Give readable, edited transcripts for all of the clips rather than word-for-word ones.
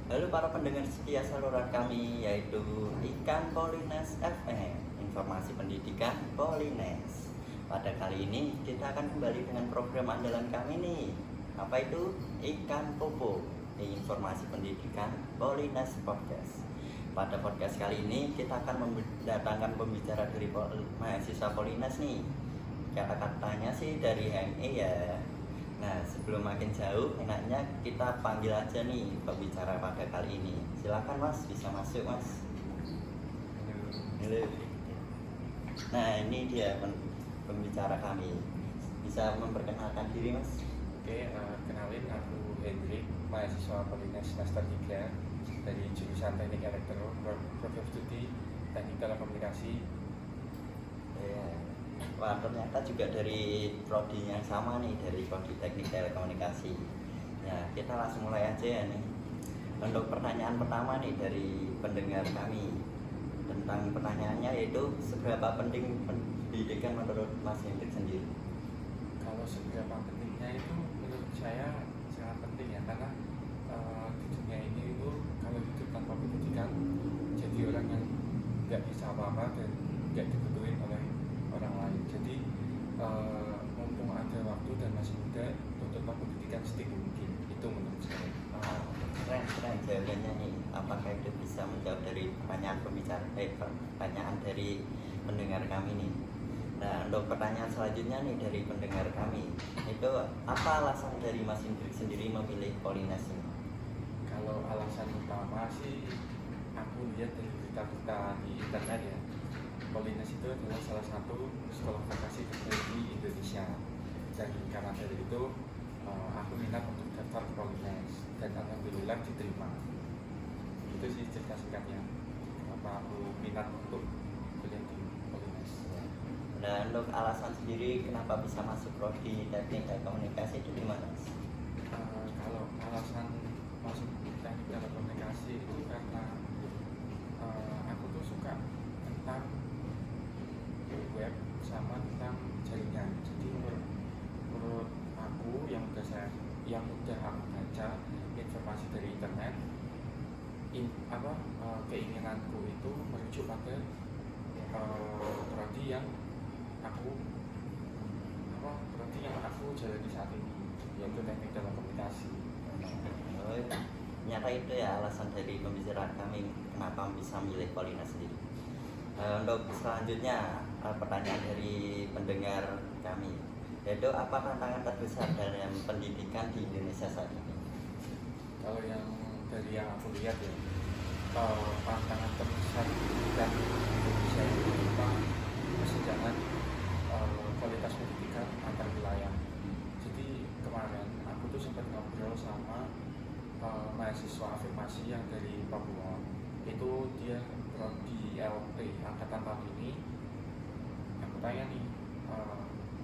Halo para pendengar setia saluran kami, yaitu Ikan Polines FM, informasi pendidikan Polines. Pada kali ini kita akan kembali dengan program andalan kami nih. Apa itu? Ikan Popo, informasi pendidikan Polines Podcast. Pada podcast kali ini kita akan mendatangkan pembicara dari mahasiswa Polines nih. Kata-katanya sih dari HME ya. Nah, sebelum makin jauh, enaknya kita panggil aja nih pembicara pada kali ini. Silakan Mas, bisa masuk Mas. Halo. Nah, ini dia pembicara kami. Bisa memperkenalkan diri Mas? Oke, kenalin aku Hendrik, mahasiswa Polines semester 3 dari jurusan Teknik Elektro, program studi Teknik Telekomunikasi. Ya. Wah, ternyata juga dari prodi yang sama nih, dari prodi Teknik Telekomunikasi. Ya, kita langsung mulai aja ya nih. Untuk pertanyaan pertama nih dari pendengar kami, tentang pertanyaannya yaitu seberapa penting pendidikan menurut Mas Hendrik sendiri? Kalau seberapa pentingnya itu menurut saya sangat penting ya, karena di dunia ini itu kalau hidup tanpa pendidikan jadi orang yang nggak bisa apa-apa dan nggak dibutuhin oleh orang lain. Jadi mumpung ada waktu dan masih muda, tuntutlah pendidikan setinggi mungkin. Itu menurut saya. Oh, keren jawabannya nih. Apakah itu bisa menjawab dari pertanyaan dari pendengar kami nih? Nah, untuk pertanyaan selanjutnya nih dari pendengar kami, itu apa alasan dari Mas Hendrik sendiri memilih Polines ini? Kalau alasan utama sih aku lihat dari berita-berita di internet ya, Polines itu adalah salah satu sekolah vokasi terbaik di Indonesia. Dan karena dari itu aku minat untuk daftar ke Polines dan alhamdulillah diterima. Itu sih cerita singkatnya kenapa aku minat untuk kuliah di Polines. Dan untuk alasan sendiri kenapa bisa masuk prodi Teknik Telekomunikasi itu gimana? Kalau alasan masuk Teknik Telekomunikasi itu karena aku tuh suka tentang web sama tentang jaringan. Jadi menurut aku yang udah aku baca informasi dari internet, keinginanku itu merujuk pada prodi yang aku jalani saat ini, yaitu Teknik Telekomunikasi. Oh, ternyata itu ya alasan dari pembicaraan kami kenapa bisa memilih Polines sendiri. Untuk selanjutnya pertanyaan dari pendengar kami, yaitu apa tantangan terbesar dalam pendidikan di Indonesia saat ini? Kalau dari yang aku lihat ya, tantangan terbesar pendidikan di Indonesia itu tentang kesenjangan kualitas pendidikan antar wilayah. Jadi kemarin aku tuh sempat ngobrol sama mahasiswa afirmasi yang dari Papua. Itu dia prodi LP angkatan tahun ini. Aku tanya nih,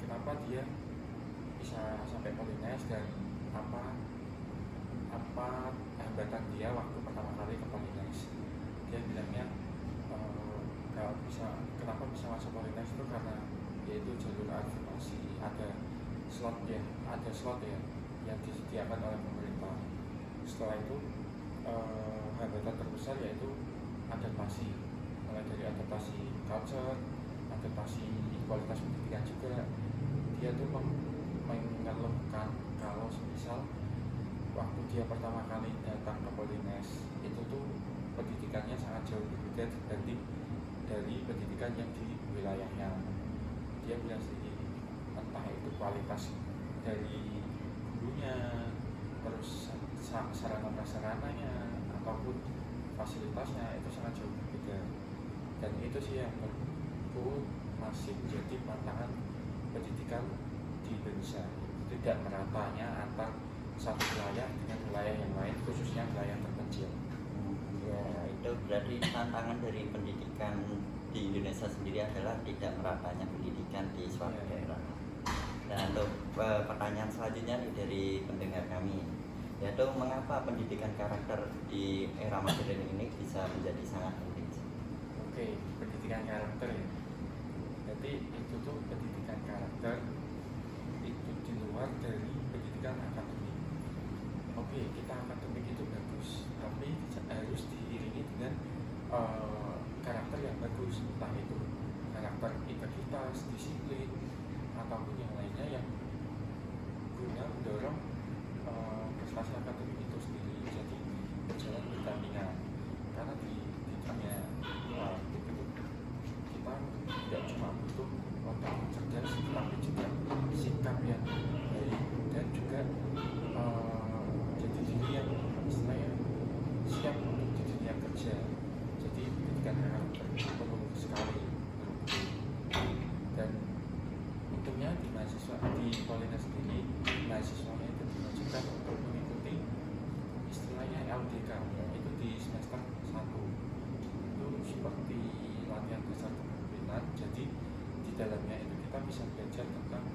kenapa dia bisa sampai Polines dan apa hambatan dia waktu pertama kali ke Polines. Dia bilangnya kenapa bisa masuk Polines itu karena yaitu jalur advokasi, ada slot ya yang disediakan oleh pemerintah. Setelah itu hambatan terbesar yaitu adaptasi, mulai dari adaptasi culture, adaptasi kualitas pendidikan juga. Dia tuh mengeluhkan kalau misal waktu dia pertama kali datang ke Polines itu tuh pendidikannya sangat jauh berbeda dibanding dari pendidikan yang di wilayahnya. Dia bilang sendiri, entah itu kualitas dari gurunya, terus sarana prasarananya ataupun fasilitasnya itu sangat jauh berbeda. Dan itu sih yang menurutku masih menjadi tantangan pendidikan di Indonesia, tidak meratanya antar satu wilayah dengan wilayah yang lain, khususnya wilayah terpencil. Ya, itu berarti tantangan dari pendidikan di Indonesia sendiri adalah tidak meratanya pendidikan di suatu daerah. Dan untuk pertanyaan selanjutnya nih dari pendengar kami, yaitu mengapa pendidikan karakter di era modern ini bisa menjadi sangat penting? Oke, pendidikan karakter ya. Jadi itu tuh pendidikan karakter itu di luar dari pendidikan akademik. Oke, kita akademik itu bagus, tapi tapi harus diiringi dengan karakter yang bagus, entah itu karakter integritas, disiplin, ataupun yang lainnya yang guna mendorong prestasi akademik itu sendiri. Jadi berjalan berdampingan, karena di dunia itu kita tidak cuma butuh otak cerdas, tapi juga sikap yang baik dan juga jadi diri yang istilahnya siap untuk di dunia kerja. Jadi pendidikan karakter perlu sekali menurutku. Dan untungnya di mahasiswa di Polines sendiri, mahasiswanya itu diwajibkan untuk mengikuti istilahnya LDK, itu di semester 1. Itu seperti latihan dasar kepemimpinan. Jadi di dalamnya itu kita bisa belajar tentang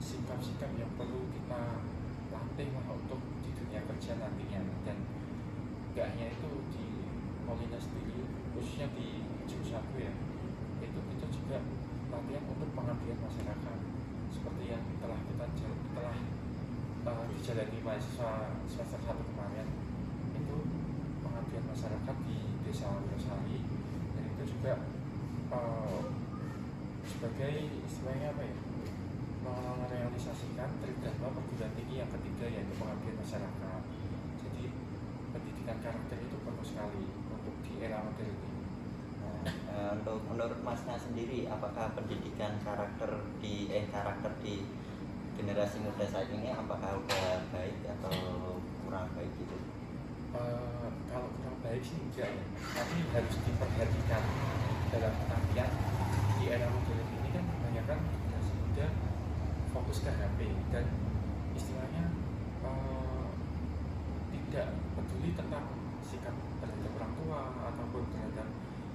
sikap-sikap yang perlu kita latih lah untuk di dunia kerja nantinya. Dan gak hanya itu, di Polines sendiri, khususnya di jurusan aku ya, itu kita juga latihan untuk pengabdian masyarakat, seperti yang telah dijalani mahasiswa semester 1 kemarin. Itu pengabdian masyarakat di desa Wirosari, dan itu juga sebagai istilahnya apa ya, merealisasikan tridharma perguruan tinggi yang ketiga, yaitu pengabdian masyarakat. Jadi pendidikan karakter itu perlu sekali untuk di era modern ini. Untuk menurut Masnya sendiri, apakah pendidikan karakter di generasi muda saat ini apakah udah baik atau kurang baik gitu? Kalau kurang baik sih enggak ya, tapi harus diperhatikan dalam artian di era modern ini kan kebanyakan generasi muda fokus ke HP dan istilahnya tidak peduli tentang sikap terhadap orang tua ataupun terhadap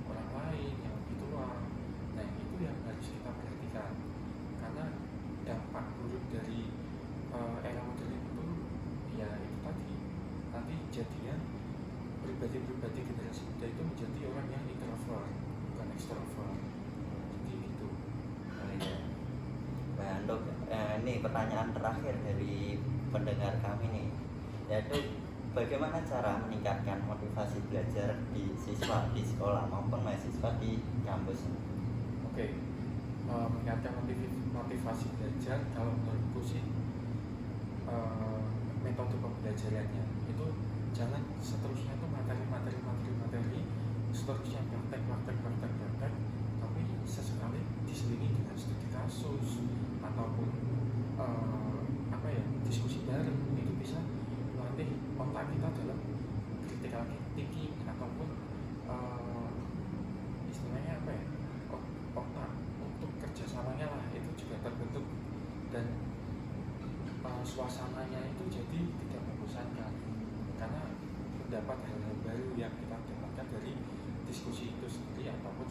orang lain yang lebih tua. Nah, itu yang harus kita perhatikan, karena dampak buruk dari era modern itu ya itu tadi, nanti jadinya pribadi-pribadi generasi muda itu menjadi orang yang introvert bukan ekstrovert. Jadi gitu. Nah, untuk ini pertanyaan terakhir dari pendengar kami nih, yaitu bagaimana cara meningkatkan motivasi belajar di siswa di sekolah maupun mahasiswa di kampus? Oke, meningkatkan motivasi belajar, kalau menurutku sih metode pembelajarannya itu jangan seterusnya itu materi seterusnya praktek, tapi sesekali diselingi dengan studi kasus ataupun diskusi bareng. Itu bisa melatih otak kita dalam critical thinking ataupun istilahnya otak untuk kerjasamanya lah itu juga terbentuk, dan suasananya itu jadi tidak membosankan karena mendapat hal-hal baru yang kita dapatkan dari diskusi itu sendiri ataupun